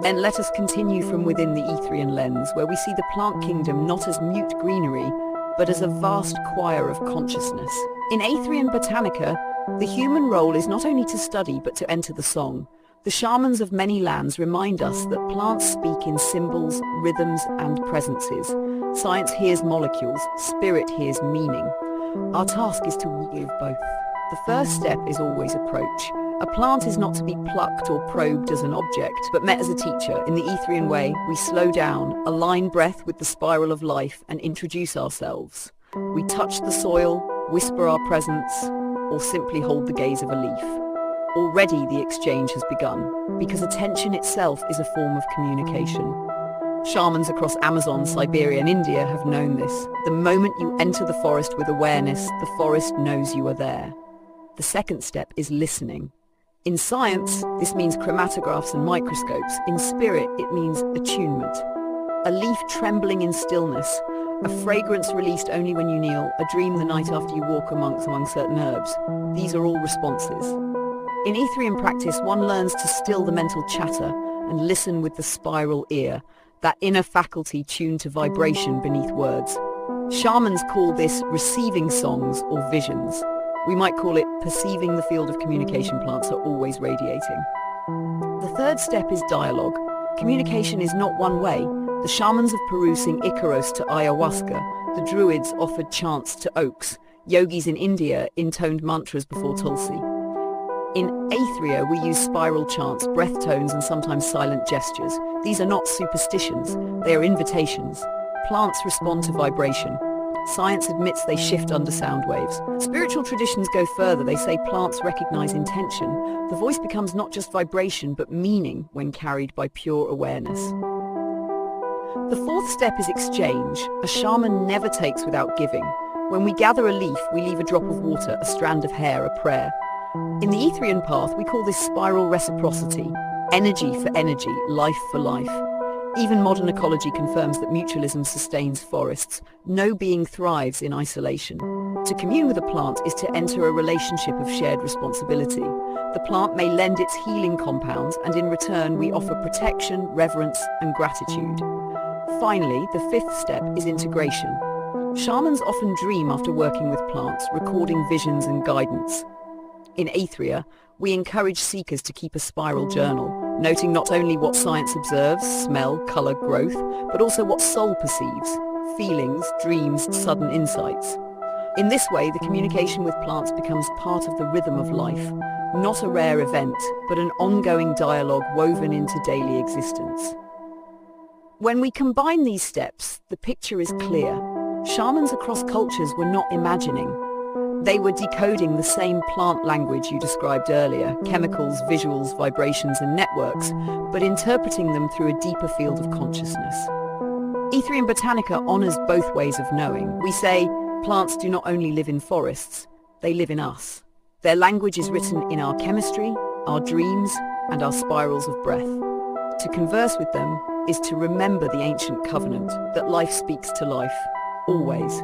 Then let us continue from within the Etherian lens, where we see the plant kingdom not as mute greenery, but as a vast choir of consciousness. In Aetherian Botanica, the human role is not only to study, but to enter the song. The shamans of many lands remind us that plants speak in symbols, rhythms, and presences. Science hears molecules, spirit hears meaning. Our task is to weave both. The first step is always approach. A plant is not to be plucked or probed as an object, but met as a teacher. In the Etherian way, we slow down, align breath with the spiral of life, and introduce ourselves. We touch the soil, whisper our presence, or simply hold the gaze of a leaf. Already the exchange has begun, because attention itself is a form of communication. Shamans across Amazon, Siberia, and India have known this. The moment you enter the forest with awareness, the forest knows you are there. The second step is listening. In science, this means chromatographs and microscopes. In spirit, it means attunement. A leaf trembling in stillness, a fragrance released only when you kneel, a dream the night after you walk among certain herbs. These are all responses. In Etherian practice, one learns to still the mental chatter and listen with the spiral ear, that inner faculty tuned to vibration beneath words. Shamans call this receiving songs or visions. We might call it perceiving the field of communication plants are always radiating. The third step is dialogue. Communication is not one way. The shamans of Peru sing Icaros to ayahuasca. The druids offered chants to oaks. Yogis in India intoned mantras before Tulsi. In Aetheria, we use spiral chants, breath tones, and sometimes silent gestures. These are not superstitions. They are invitations. Plants respond to vibration. Science admits they shift under sound waves. Spiritual traditions go further. They say plants recognize intention. The voice becomes not just vibration, but meaning when carried by pure awareness. The fourth step is exchange. A shaman never takes without giving. When we gather a leaf, we leave a drop of water, a strand of hair, a prayer. In the Etherian path, we call this spiral reciprocity. Energy for energy, life for life. Even modern ecology confirms that mutualism sustains forests. No being thrives in isolation. To commune with a plant is to enter a relationship of shared responsibility. The plant may lend its healing compounds, and in return we offer protection, reverence, and gratitude. Finally, the fifth step is integration. Shamans often dream after working with plants, recording visions and guidance. In Aetheria, we encourage seekers to keep a spiral journal, noting not only what science observes, smell, color, growth, but also what soul perceives, feelings, dreams, sudden insights. In this way, the communication with plants becomes part of the rhythm of life, not a rare event, but an ongoing dialogue woven into daily existence. When we combine these steps, the picture is clear. Shamans across cultures were not imagining. They were decoding the same plant language you described earlier, chemicals, visuals, vibrations, and networks, but interpreting them through a deeper field of consciousness. Etherian Botanica honors both ways of knowing. We say, plants do not only live in forests, they live in us. Their language is written in our chemistry, our dreams, and our spirals of breath. To converse with them is to remember the ancient covenant that life speaks to life, always.